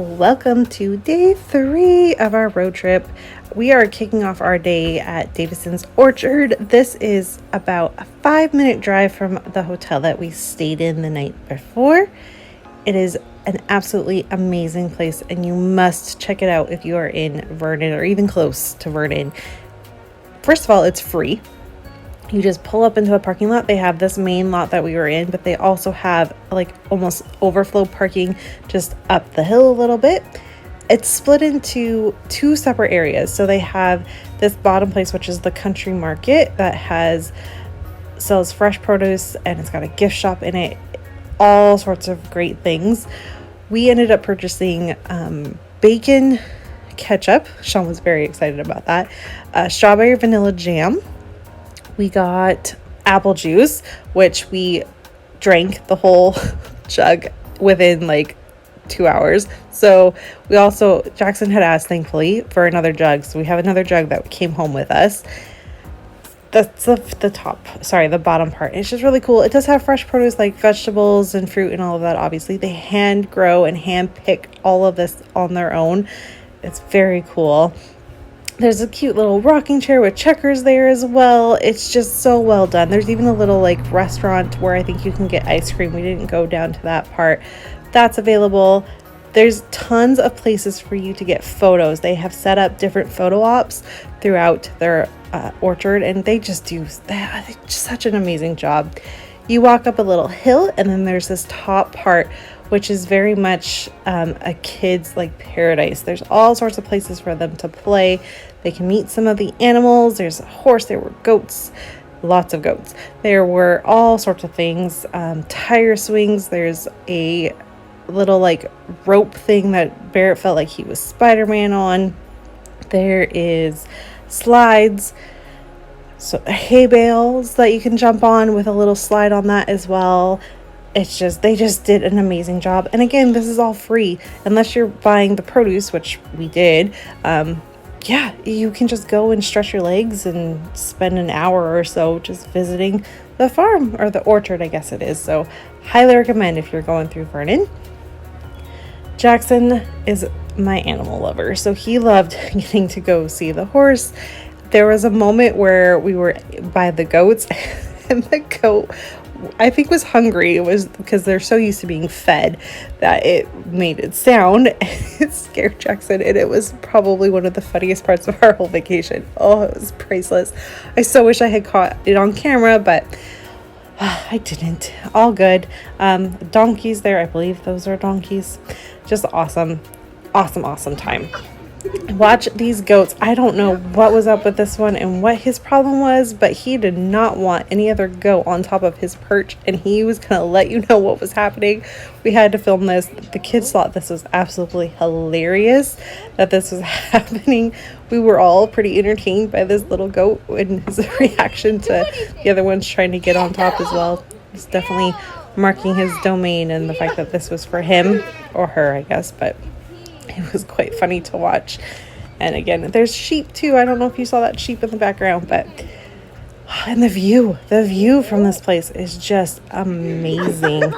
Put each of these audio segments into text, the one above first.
Welcome to day 3 of our road trip. We are kicking off our day at Davison's Orchard. This is about a 5-minute drive from the hotel that we stayed in the night before. It is an absolutely amazing place, and you must check it out if you are in Vernon or even close to Vernon. First of all, it's free. You just pull up into the parking lot. They have this main lot that we were in, but they also have like almost overflow parking just up the hill a little bit. It's split into 2 separate areas. So they have this bottom place, which is the country market that sells fresh produce, and it's got a gift shop in it, all sorts of great things. We ended up purchasing bacon ketchup. Sean was very excited about that. Strawberry vanilla jam. We got apple juice, which we drank the whole jug within like 2 hours. So Jackson had asked, thankfully, for another jug. So we have another jug that came home with us. That's the bottom part. It's just really cool. It does have fresh produce like vegetables and fruit and all of that. Obviously, they hand grow and hand pick all of this on their own. It's very cool. There's a cute little rocking chair with checkers there as well. It's just so well done. There's even a little like restaurant where I think you can get ice cream. We didn't go down to that part. That's available. There's tons of places for you to get photos. They have set up different photo ops throughout their orchard, and they just do such an amazing job. You walk up a little hill, and then there's this top part, which is very much a kid's like paradise. There's all sorts of places for them to play. They can meet some of the animals. There's a horse. There were goats, lots of goats. There were all sorts of things, tire swings. There's a little like rope thing that Barrett felt like he was Spider-Man on. There is slides, so hay bales that you can jump on with a little slide on that as well. They just did an amazing job. And again, this is all free unless you're buying the produce, which we did. You can just go and stretch your legs and spend an hour or so just visiting the farm, or the orchard, I guess it is. So highly recommend if you're going through Vernon. Jackson is my animal lover, so he loved getting to go see the horse. There was a moment where we were by the goats and the goat, I think, was hungry. It was because they're so used to being fed that it made its sound. It scared Jackson, and it was probably one of the funniest parts of our whole vacation. Oh, it was priceless. I so wish I had caught it on camera, but I didn't. All good. Donkeys there, I believe those are donkeys. Just awesome time. Watch these goats. I don't know what was up with this one and what his problem was, but he did not want any other goat on top of his perch, and he was gonna let you know what was happening. We had to film this. The kids thought this was absolutely hilarious that this was happening. We were all pretty entertained by this little goat and his reaction to the other ones trying to get on top as well. It's definitely marking his domain, and the fact that this was for him, or her, I guess, but it was quite funny to watch. And again, there's sheep too. I don't know if you saw that sheep in the background, but and the view from this place is just amazing.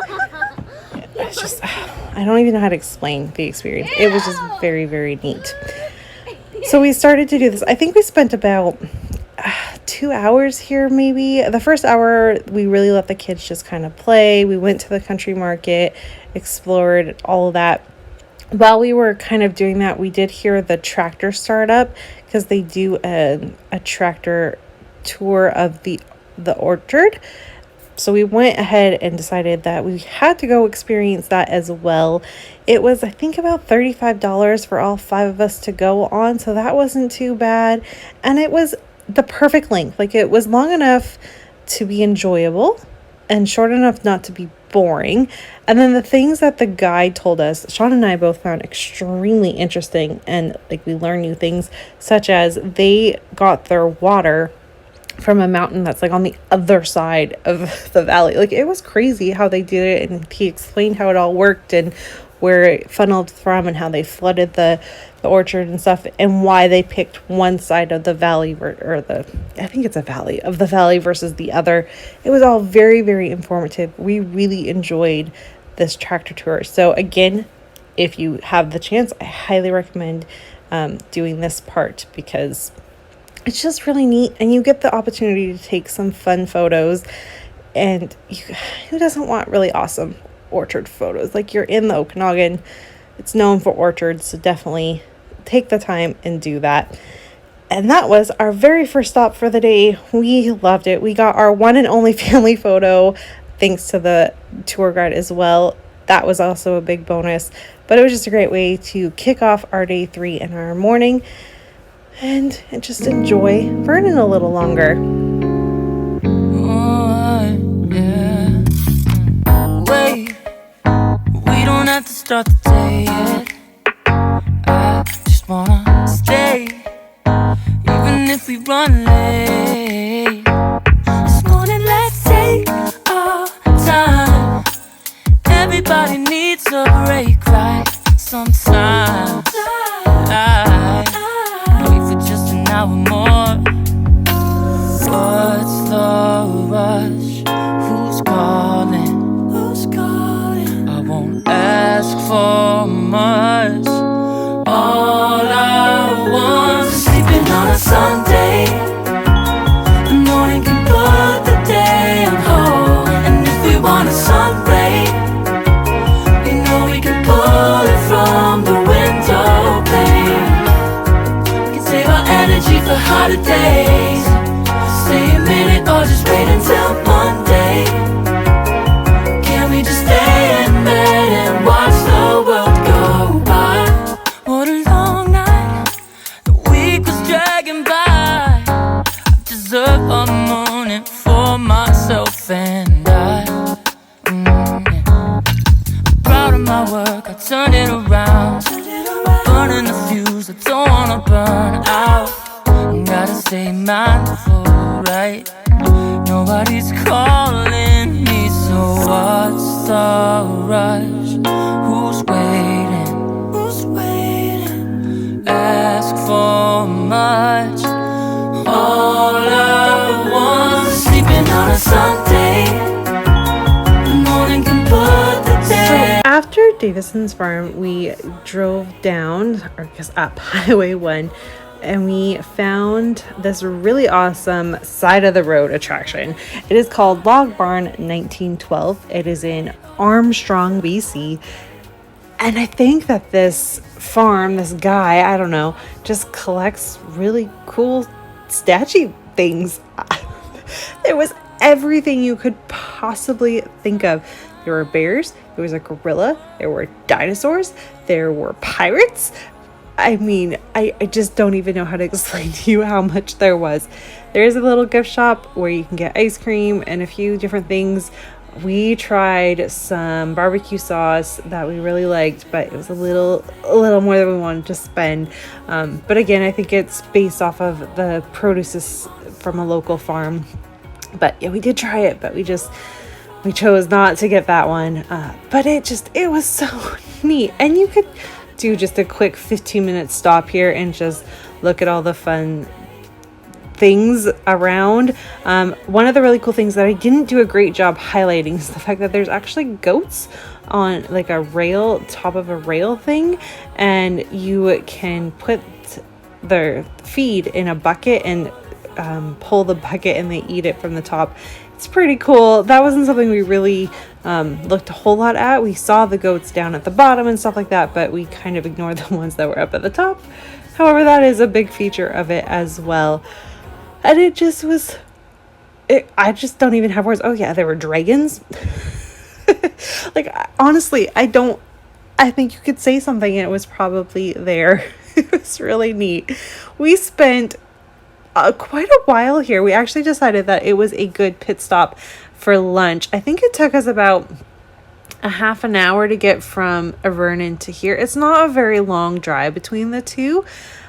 It's just, I don't even know how to explain the experience. It was just very, very neat. So we started to do this. I think we spent about 2 hours here, maybe. The first hour, we really let the kids just kind of play. We went to the country market, explored all of that. While we were kind of doing that, we did hear the tractor start up, because they do a tractor tour of the orchard. So we went ahead and decided that we had to go experience that as well. It was, I think, about $35 for all 5 of us to go on, so that wasn't too bad. And it was the perfect length. Like, it was long enough to be enjoyable and short enough not to be boring. And then the things that the guide told us, Sean and I both found extremely interesting, and like we learned new things, such as they got their water from a mountain that's like on the other side of the valley. Like, it was crazy how they did it, and he explained how it all worked and where it funneled from and how they flooded the orchard and stuff, and why they picked one side of the valley I think it's a valley of the valley versus the other. It was all very, very informative. We really enjoyed this tractor tour. So again, if you have the chance, I highly recommend doing this part because it's just really neat, and you get the opportunity to take some fun photos. And who doesn't want really awesome orchard photos? Like, you're in the Okanagan, it's known for orchards, so definitely take the time and do that. And that was our very first stop for the day. We loved it. We got our one and only family photo, thanks to the tour guide as well. That was also a big bonus. But it was just a great way to kick off our day 3 in our morning and just enjoy Vernon a little longer. Oh, yeah. Wait, we don't have to start the day yet. I just wanna stay, even if we run late. This morning, let's take our time. Everybody needs a break, right? Sometimes I wait for just an hour more. What's the rush? Who's calling? Who's calling? I won't ask for much. All I want is sleeping on a Sunday. The morning can put the day on hold. And if we want a sun ray, we know we can pull it from the window pane. We can save our energy for hotter days. Stay a minute or just wait until Monday. Can we just stay in bed and watch the world go by? What a long night, the week was dragging by. I deserve a morning for myself and I. I'm proud of my work, I turned it around. I'm burning the fuse, I don't wanna burn out. Gotta stay mindful, right? Nobody's calling me, so what's the rush? Who's waiting? Who's waiting? Ask for much. All I want is sleeping on a Sunday. The morning can put the day. So after Davison's farm, we drove down, or I guess up Highway 1, and we found this really awesome side of the road attraction. It is called Log Barn 1912. It is in Armstrong, BC. And I think that this farm, this guy, I don't know, just collects really cool statue things. There was everything you could possibly think of. There were bears, there was a gorilla, there were dinosaurs, there were pirates. I mean, I just don't even know how to explain to you how much there was. There is a little gift shop where you can get ice cream and a few different things. We tried some barbecue sauce that we really liked, but it was a little more than we wanted to spend. But again, I think it's based off of the produce from a local farm. But yeah, we did try it, but we chose not to get that one. But it was so neat. And you could do just a quick 15-minute stop here and just look at all the fun things around. One of the really cool things that I didn't do a great job highlighting is the fact that there's actually goats on like a rail, top of a rail thing, and you can put their feed in a bucket and pull the bucket and they eat it from the top. It's pretty cool. That wasn't something we really looked a whole lot at. We saw the goats down at the bottom and stuff like that, but we kind of ignored the ones that were up at the top. However, that is a big feature of it as well. And it just was, I just don't even have words. Oh yeah, there were dragons. Like, honestly, I think you could say something and it was probably there. It was really neat. We spent quite a while here. We actually decided that it was a good pit stop for lunch. I think it took us about a half an hour to get from Vernon to here. It's not a very long drive between the two,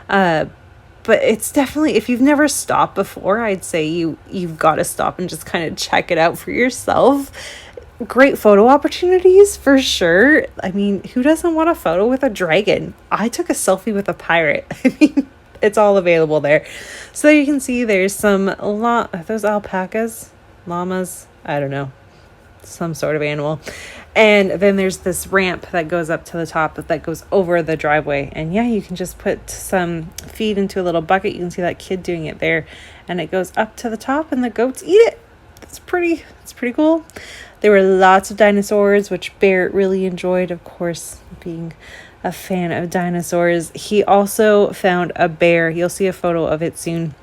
but it's definitely, if you've never stopped before, I'd say you've got to stop and just kind of check it out for yourself. Great photo opportunities for sure. I mean, who doesn't want a photo with a dragon? I took a selfie with a pirate. I mean, it's all available there. So you can see there's some those alpacas, llamas, I don't know. some sort of animal. And then there's this ramp that goes up to the top that goes over the driveway. And yeah, you can just put some feed into a little bucket. You can see that kid doing it there. And it goes up to the top and the goats eat it. It's pretty cool. There were lots of dinosaurs, which Bear really enjoyed, of course, being a fan of dinosaurs. He also found a bear. You'll see a photo of it soon.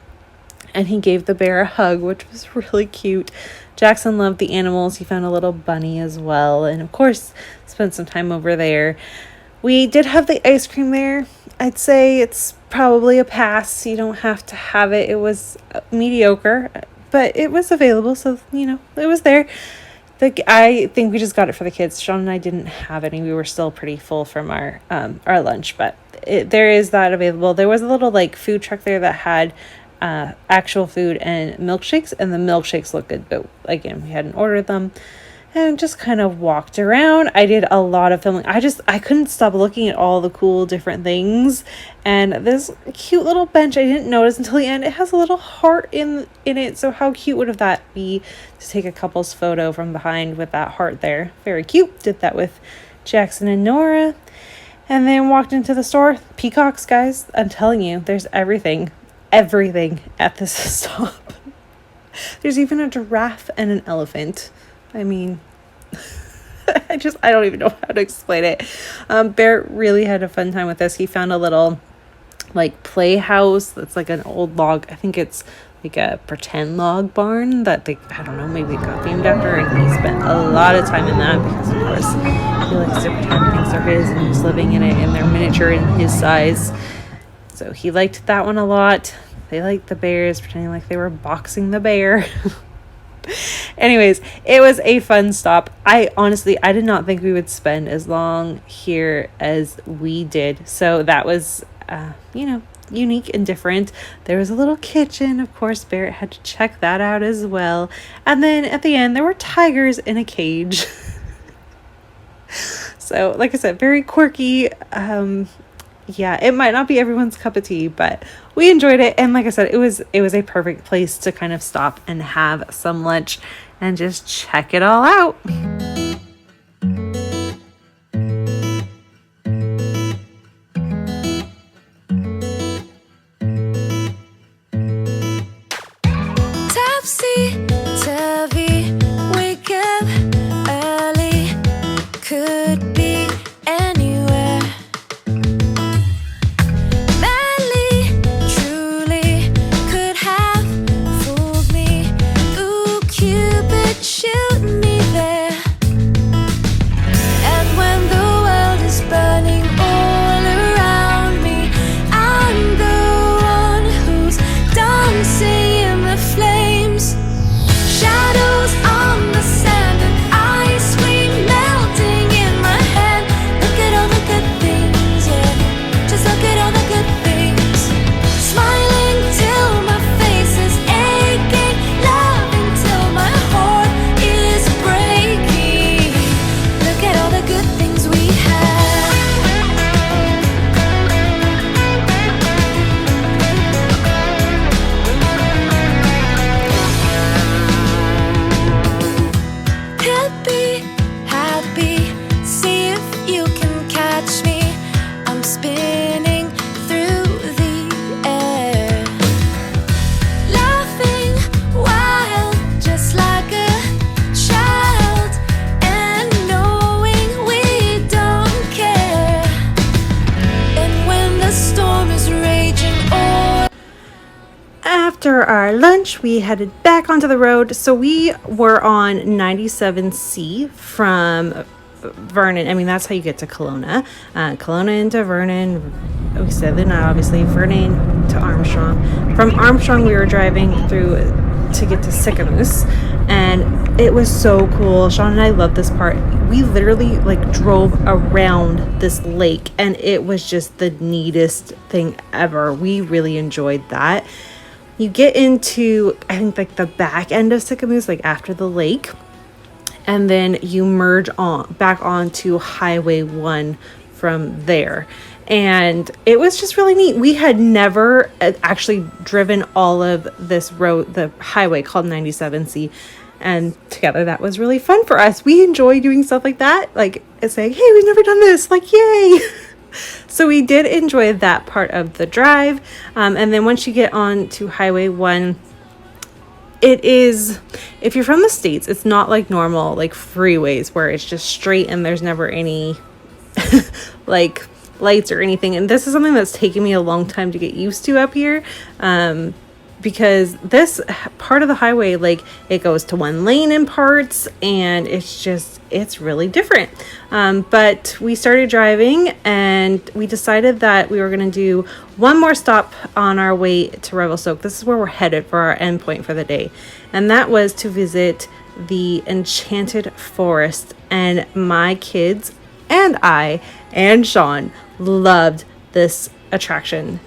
And he gave the bear a hug, which was really cute. Jackson loved the animals. He found a little bunny as well. And of course, spent some time over there. We did have the ice cream there. I'd say it's probably a pass. You don't have to have it. It was mediocre, but it was available. So, it was there. I think we just got it for the kids. Sean and I didn't have any. We were still pretty full from our lunch, but there is that available. There was a little food truck there that had actual food and milkshakes, and the milkshakes look good, but again, we hadn't ordered them, and just kind of walked around. I did a lot of filming. I couldn't stop looking at all the cool different things, and this cute little bench I didn't notice until the end. It has a little heart in it, so how cute would that be to take a couple's photo from behind with that heart there? Very cute. Did that with Jackson and Nora, and then walked into the store. Peacocks, guys, I'm telling you, there's everything at this stop. There's even a giraffe and an elephant. I mean, I don't even know how to explain it. Bear really had a fun time with this. He found a little playhouse that's an old log. I think it's a pretend log barn that I don't know, maybe it got themed after, and he spent a lot of time in that because of course he likes to pretend things are his, and he's living in it, and they're miniature in his size. So he liked that one a lot. They liked the bears, pretending like they were boxing the bear. Anyways, it was a fun stop. I did not think we would spend as long here as we did. So that was, unique and different. There was a little kitchen. Of course, Barrett had to check that out as well. And then at the end, there were tigers in a cage. So, like I said, very quirky. Yeah, it might not be everyone's cup of tea, but we enjoyed it. And like I said, it was a perfect place to kind of stop and have some lunch and just check it all out. Topsy-turvy, wake up early, could be anywhere. Shoot me there. And when the world is burning all around me, I'm the one who's dancing in the flames. Shadows on the sand and ice cream melting in my hand. Look at all the good things, yeah. Just look at all the good things. Smiling till my face is aching, loving till my heart is breaking. Look at all the good things we have. Happy, happy, see if you can catch me. I'm spinning through the air, laughing wild, just like a child, and knowing we don't care. And when the storm is raging on. After our lunch, we headed back onto the road. So we were on 97C from Vernon. I mean, that's how you get to Kelowna. Kelowna into Vernon. We said then obviously Vernon to Armstrong. From Armstrong, we were driving through to get to Sicamous, and it was so cool. Sean and I love this part. We literally drove around this lake, and it was just the neatest thing ever. We really enjoyed that. You get into, I think, the back end of Sicamous, after the lake, and then you merge back onto Highway 1 from there. And it was just really neat. We had never actually driven all of this road, the highway called 97C. And together that was really fun for us. We enjoy doing stuff like that, like saying, hey, we've never done this, like, yay. So we did enjoy that part of the drive. And then once you get on to Highway 1, it is, if you're from the States, it's not like normal like freeways where it's just straight and there's never any like lights or anything. And this is something that's taken me a long time to get used to up here, because this part of the highway, like, it goes to one lane in parts, and it's really different. But we started driving and we decided that we were going to do one more stop on our way to Revelstoke. This is where we're headed for our endpoint for the day. And that was to visit the Enchanted Forest. And my kids and I and Sean loved this attraction.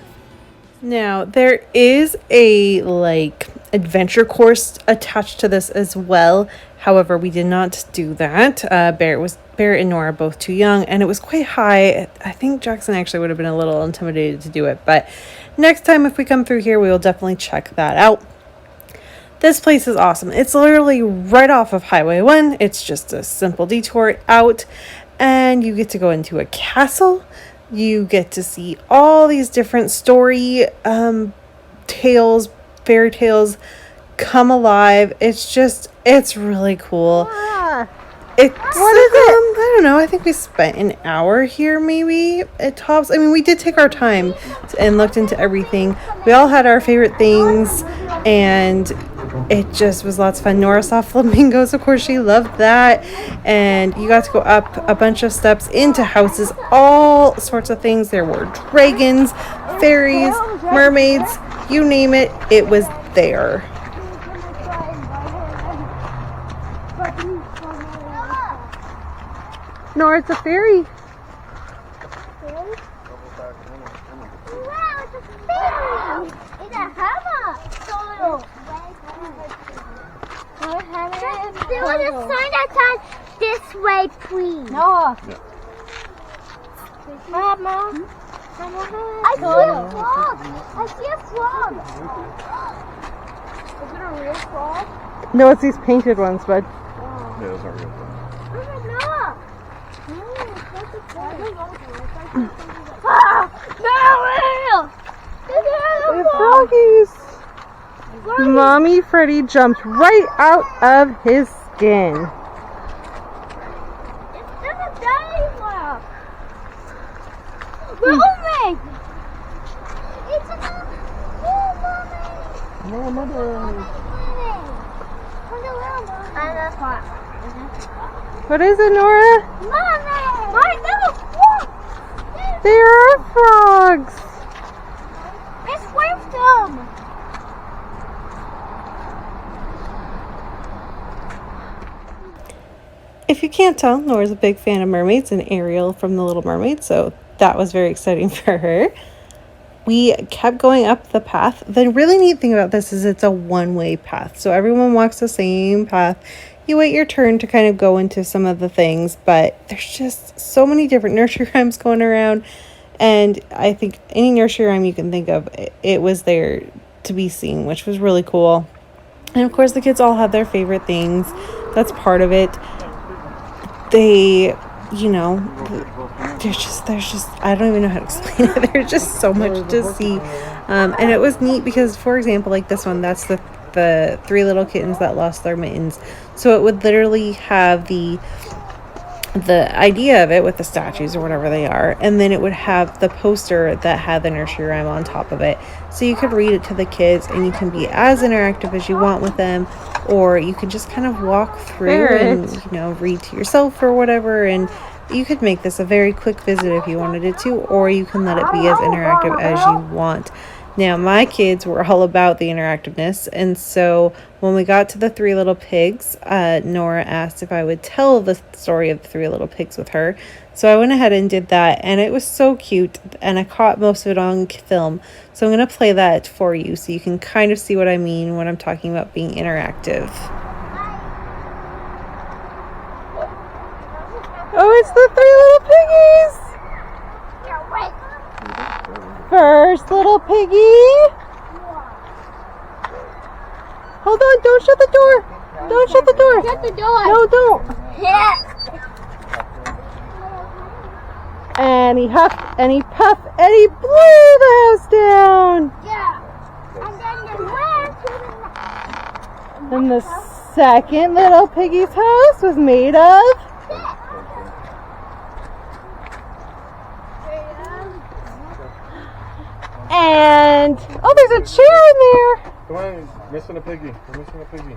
Now, there is a like adventure course attached to this as well. However, we did not do that. Barrett and Nora are both too young, and it was quite high. I think Jackson actually would have been a little intimidated to do it, but next time if we come through here, we will definitely check that out. This place is awesome. It's literally right off of Highway 1. It's just a simple detour out, and you get to go into a castle. You get to see all these different fairy tales come alive. It's really cool. What is it? I don't know. I think we spent an hour here, maybe at tops. I mean, we did take our time and looked into everything. We all had our favorite things, and it just was lots of fun. Nora saw flamingos, of course, she loved that. And you got to go up a bunch of steps into houses, all sorts of things. There were dragons, fairies, mermaids, you name it, it was there. Nora, it's a fairy. Wow, it's a fairy! It's a hammer! There was a sign that said, this way, please. No. Mama. I see a frog! I see a frog! Is it a real frog? No, it's these painted ones, bud. Oh. Yeah, those aren't real fun. The froggies! Mommy Freddy jumped right out of his skin. It's just a daddy frog. Mommy! It's a No, mother. What is it, Nora? Mommy! My little frog! There are frogs! It's wisdom! If you can't tell, Nora's a big fan of mermaids and Ariel from The Little Mermaid, so that was very exciting for her. We kept going up the path. The really neat thing about this is it's a one-way path, so everyone walks the same path. You wait your turn to kind of go into some of the things, but there's just so many different nursery rhymes going around, and I think any nursery rhyme you can think of, it was there to be seen, which was really cool. And of course, the kids all have their favorite things. That's part of it. They, you know, there's just, I don't even know how to explain it. There's just so much to see. And it was neat because, for example, like this one, that's the three little kittens that lost their mittens. So it would literally have the idea of it with the statues or whatever they are, and then it would have the poster that had the nursery rhyme on top of it, so you could read it to the kids and you can be as interactive as you want with them, or you can just kind of walk through and, you know, read to yourself or whatever. And you could make this a very quick visit if you wanted it to, or you can let it be as interactive as you want. Now, my kids were all about the interactiveness, and so when we got to the Three Little Pigs, Nora asked if I would tell the story of the Three Little Pigs with her. So I went ahead and did that, and it was so cute, and I caught most of it on film. So I'm going to play that for you so you can kind of see what I mean when I'm talking about being interactive. Oh, it's the Three Little Piggies! First little piggy. Hold on, don't shut the door. Don't don't shut the door. Shut the door. No, don't. Yeah. And he huffed and he puffed and he blew the house down. Yeah. And then the went to the And the second little piggy's house was made of and oh, there's a chair in there. Come on, missing a piggy. We're missing a piggy.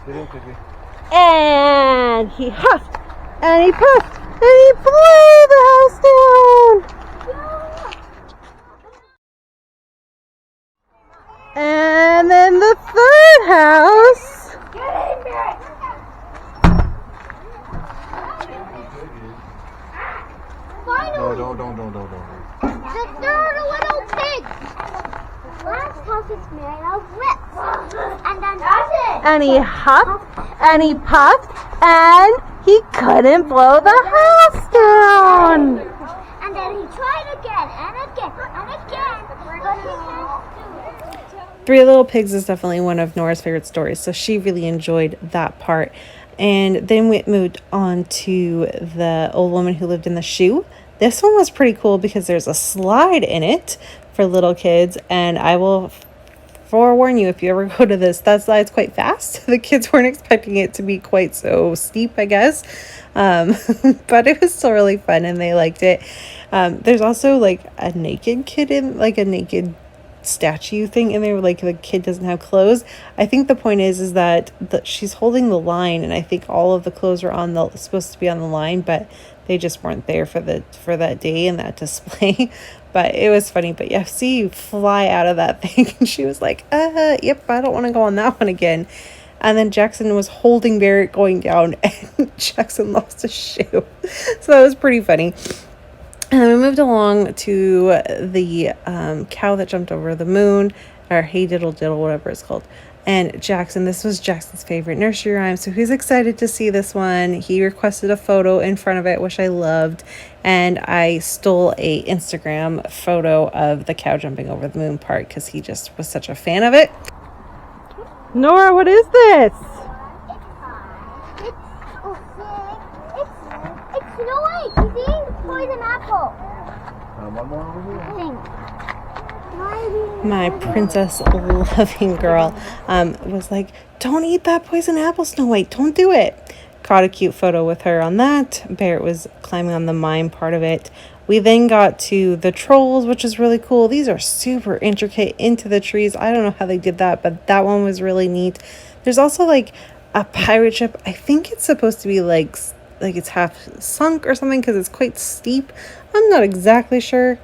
Get in, piggy. And he huffed and he puffed and he blew the house down. And then the third house. Finally, No, don't. the third little pig. Last house is made of whips. And then And he huffed and he puffed and he couldn't blow the house down. And then he tried again and again and again. But he can't do it. Three Little Pigs is definitely one of Nora's favorite stories, so she really enjoyed that part. And then we moved on to the old woman who lived in the shoe. This one was pretty cool because there's a slide in it for little kids, and I will forewarn you, if you ever go to this, that slide's quite fast. The kids weren't expecting it to be quite so steep, I guess. But it was still really fun and they liked it. There's also like a naked kid in, like a naked statue thing in there, like the kid doesn't have clothes. I think the point is that she's holding the line, and I think all of the clothes are on the supposed to be on the line, but they just weren't there for that day in that display. But it was funny. But yeah, see you fly out of that thing. And she was like, yep, I don't want to go on that one again. And then Jackson was holding Barrett going down, and Jackson lost a shoe. So that was pretty funny. And then we moved along to the cow that jumped over the moon, or Hey Diddle Diddle, whatever it's called. And Jackson, this was Jackson's favorite nursery rhyme, so he's excited to see this one. He requested a photo in front of it, which I loved. And I stole a Instagram photo of the cow jumping over the moon part because he just was such a fan of it. Nora, what is this? It's Snow White. He's eating the poison apple. One more over here. I think. My princess loving girl was like, don't eat that poison apple, Snow White, don't do it. Caught a cute photo with her on that. Barrett was climbing on the mime part of it. We then got to the trolls, which is really cool. These are super intricate into the trees. I don't know how they did that, but that one was really neat. There's also like a pirate ship. I think it's supposed to be like it's half sunk or something because it's quite steep. I'm not exactly sure.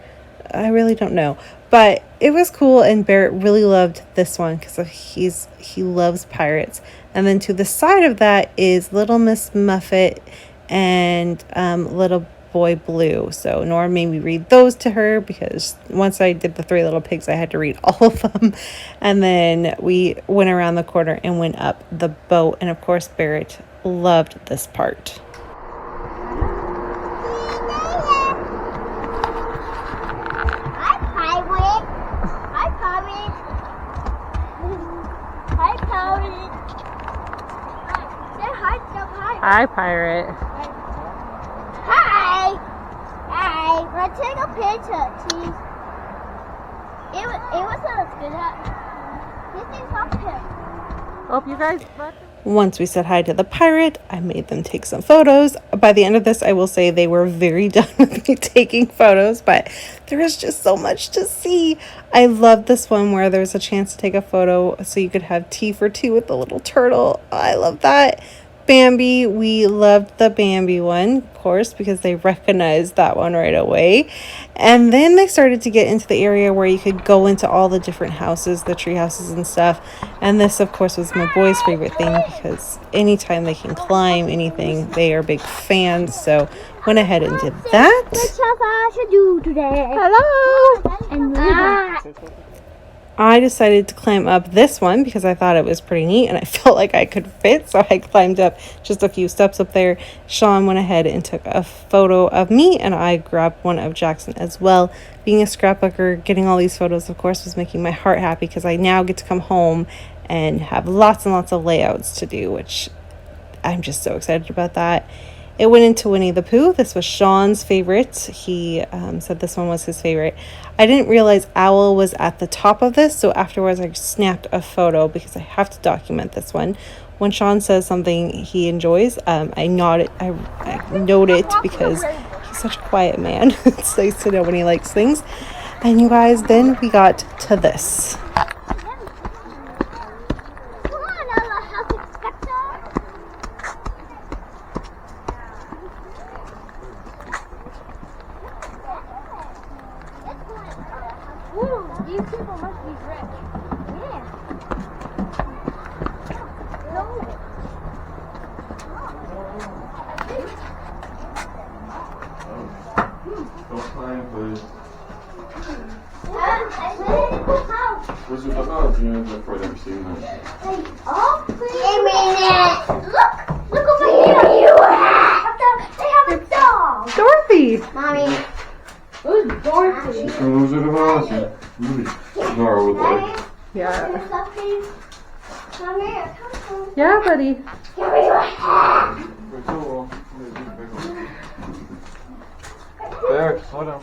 I really don't know. But it was cool, and Barrett really loved this one because he loves pirates. And then to the side of that is Little Miss Muffet and Little Boy Blue. So Nora made me read those to her because once I did the Three Little Pigs, I had to read all of them. And then we went around the corner and went up the boat. And of course, Barrett loved this part. Hi, pirate. Hi. Let's take a picture, please. It was a good. This thing's up here. Hope you guys. Once we said hi to the pirate, I made them take some photos. By the end of this, I will say they were very done with me taking photos, but there is just so much to see. I love this one where there's a chance to take a photo so you could have tea for two with the little turtle. I love that. Bambi, we loved the Bambi one, of course, because they recognized that one right away. And then they started to get into the area where you could go into all the different houses, the tree houses and stuff. And this, of course, was my boys' favorite thing because anytime they can climb anything, they are big fans. So went ahead and did that. Which of I should do today? Hello! And I decided to climb up this one because I thought it was pretty neat and I felt like I could fit, so I climbed up just a few steps up there. Sean went ahead and took a photo of me, and I grabbed one of Jackson as well. Being a scrapbooker, getting all these photos, of course, was making my heart happy because I now get to come home and have lots and lots of layouts to do, which I'm just so excited about that. It went into Winnie the Pooh. This was Sean's favorite. He said this one was his favorite. I didn't realize Owl was at the top of this, so afterwards I snapped a photo because I have to document this one. When Sean says something he enjoys, I note it because he's such a quiet man. It's nice to know when he likes things. And you guys, then we got to this. These people must be rich. Yeah. No. Don't climb, please. House. Wizard of Oz, you never quite ever seen that. Oh, give me that. Look over here. They have a dog. Dorothy! Mommy. Who's Dorothy? It's from Wizard of Oz. Really? Nora would like. Yeah. Come here. Yeah, buddy. Give me your hat. There, slow down.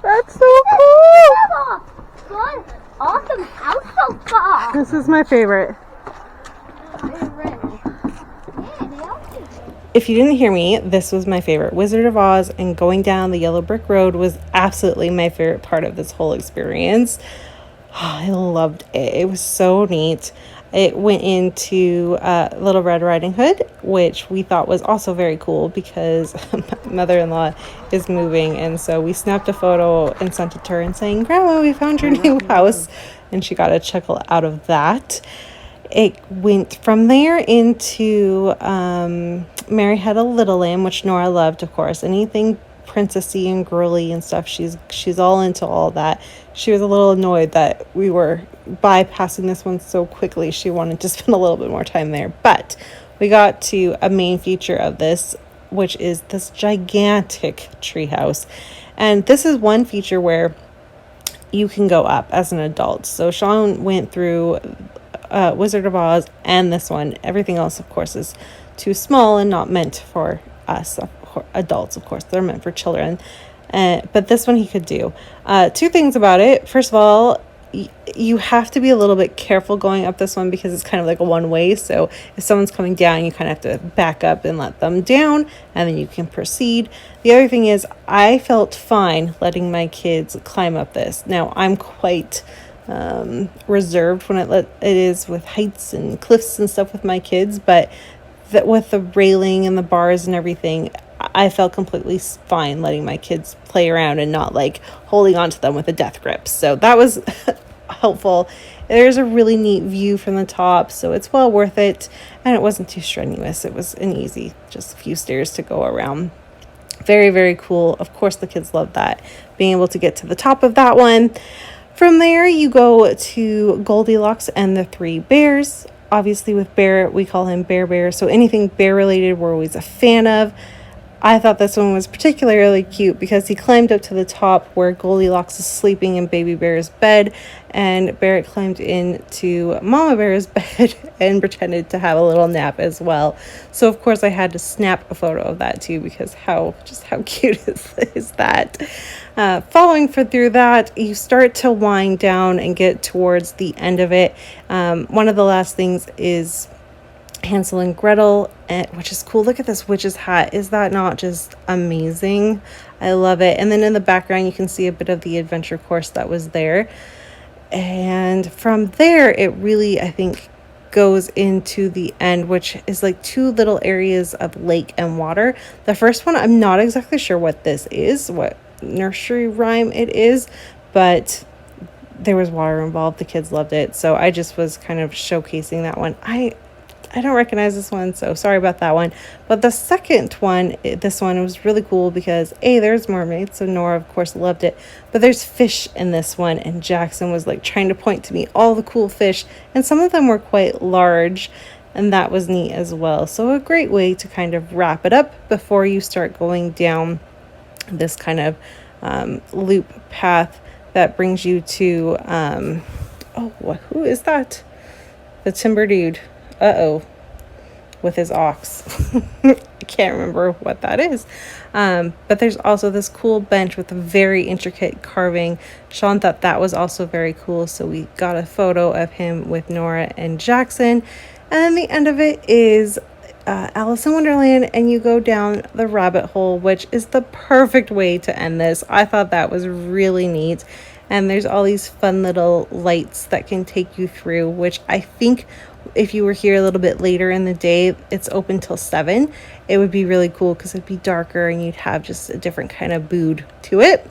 That's so cool! Good. Awesome house so far. This is my favorite. If you didn't hear me, this was my favorite. Wizard of Oz and going down the yellow brick road was absolutely my favorite part of this whole experience. I loved it. It was so neat. It went into Little Red Riding Hood, which we thought was also very cool because my mother-in-law is moving. And so we snapped a photo and sent it to her and saying, Grandma, we found your new house. And she got a chuckle out of that. It went from there into Mary Had a Little Lamb, which Nora loved, of course. Anything princessy and girly and stuff, she's all into all that. She was a little annoyed that we were bypassing this one so quickly. She wanted to spend a little bit more time there. But we got to a main feature of this, which is this gigantic treehouse. And this is one feature where you can go up as an adult. So Sean went through Wizard of Oz and this one. Everything else, of course, is too small and not meant for us adults. Of course, they're meant for children. But this one he could do. Two things about it. First of all, you have to be a little bit careful going up this one because it's kind of like a one-way. So if someone's coming down, you kind of have to back up and let them down, and then you can proceed. The other thing is, I felt fine letting my kids climb up this. Now, I'm quite reserved when it is with heights and cliffs and stuff with my kids, but with the railing and the bars and everything, I felt completely fine letting my kids play around and not like holding on to them with a death grip. So that was helpful. There's a really neat view from the top, so it's well worth it, and it wasn't too strenuous. It was an easy, just a few stairs to go around. Very, very cool. Of course, the kids loved that, being able to get to the top of that one. From there, you go to Goldilocks and the Three Bears. Obviously, with Bear, we call him Bear. So anything bear related, we're always a fan of. I thought this one was particularly cute because he climbed up to the top where Goldilocks is sleeping in Baby Bear's bed, and Barrett climbed into Mama Bear's bed and pretended to have a little nap as well. So of course I had to snap a photo of that too, because how cute is that? Following through that, you start to wind down and get towards the end of it. One of the last things is Hansel and Gretel, which is cool. Look at this witch's hat. Is that not just amazing? I love it. And then in the background, you can see a bit of the adventure course that was there. And from there, it really, I think, goes into the end, which is like two little areas of lake and water. The first one, I'm not exactly sure what this is, what nursery rhyme it is, but there was water involved. The kids loved it. So I just was kind of showcasing that one. I don't recognize this one, so sorry about that one. But the second one, this one was really cool because there's mermaids, so Nora of course loved it, but there's fish in this one, and Jackson was like trying to point to me all the cool fish, and some of them were quite large, and that was neat as well. So a great way to kind of wrap it up before you start going down this kind of loop path that brings you to Oh, who is that? The timber dude. Uh-oh. With his ox. I can't remember what that is. But there's also this cool bench with a very intricate carving. Sean thought that was also very cool, so we got a photo of him with Nora and Jackson. And then the end of it is Alice in Wonderland, and you go down the rabbit hole, which is the perfect way to end this. I thought that was really neat. And there's all these fun little lights that can take you through, which I think if you were here a little bit later in the day, it's open till 7. It would be really cool because it'd be darker and you'd have just a different kind of mood to it.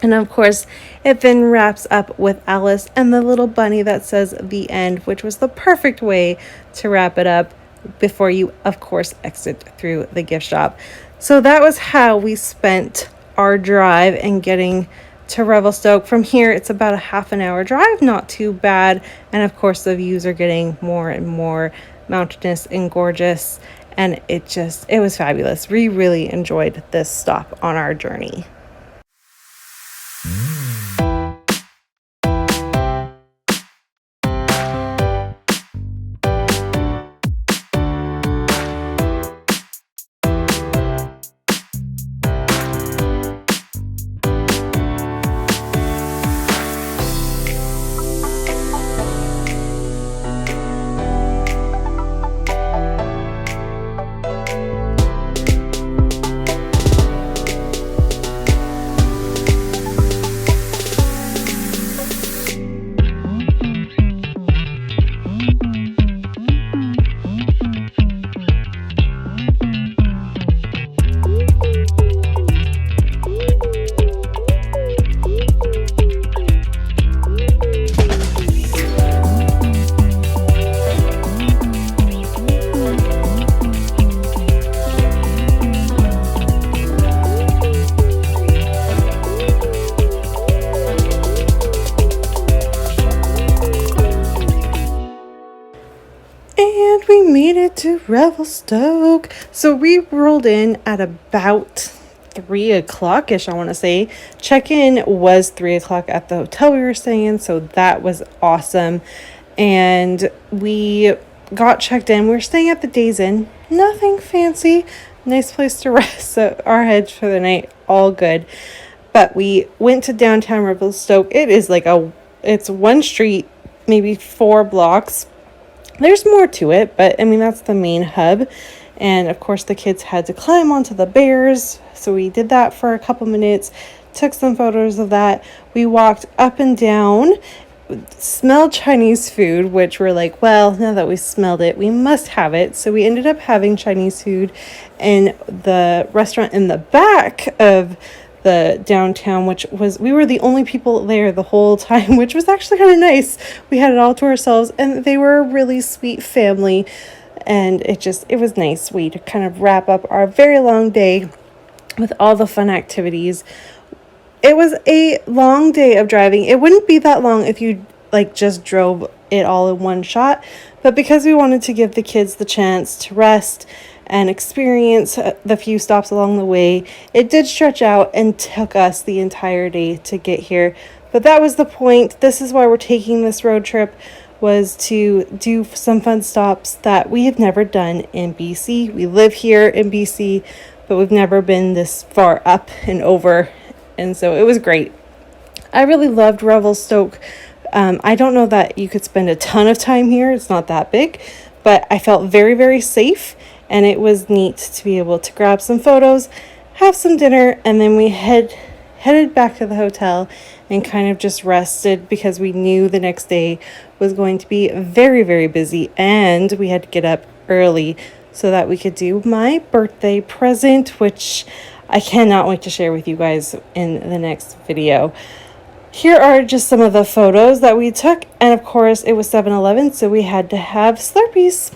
And of course, it then wraps up with Alice and the little bunny that says the end, which was the perfect way to wrap it up before you, of course, exit through the gift shop. So that was how we spent our drive and getting to Revelstoke. From here, it's about a half an hour drive, not too bad. And of course, the views are getting more and more mountainous and gorgeous. And it was fabulous. We really enjoyed this stop on our journey. And we made it to Revelstoke. So we rolled in at about 3 o'clock-ish, I want to say. Check-in was 3 o'clock at the hotel we were staying in, so that was awesome. And we got checked in. We were staying at the Days Inn. Nothing fancy. Nice place to rest our heads for the night. All good. But we went to downtown Revelstoke. It is it's one street, maybe 4 blocks. There's more to it, but I mean, that's the main hub. And of course, the kids had to climb onto the bears. So we did that for a couple minutes, took some photos of that. We walked up and down, smelled Chinese food, which we're like, well, now that we smelled it, we must have it. So we ended up having Chinese food in the restaurant in the back of the downtown, we were the only people there the whole time, which was actually kind of nice. We had it all to ourselves, and they were a really sweet family, and it was nice. We to kind of wrap up our very long day with all the fun activities. It was a long day of driving. It wouldn't be that long if you just drove it all in one shot, but because we wanted to give the kids the chance to rest and experience the few stops along the way, it did stretch out and took us the entire day to get here. But that was the point. This is why we're taking this road trip, was to do some fun stops that we have never done in BC. We live here in BC, but we've never been this far up and over. And so it was great. I really loved Revelstoke. I don't know that you could spend a ton of time here. It's not that big, but I felt very, very safe. And it was neat to be able to grab some photos, have some dinner, and then we headed back to the hotel and kind of just rested because we knew the next day was going to be very, very busy, and we had to get up early so that we could do my birthday present, which I cannot wait to share with you guys in the next video. Here are just some of the photos that we took, and of course it was 7-Eleven, so we had to have Slurpees.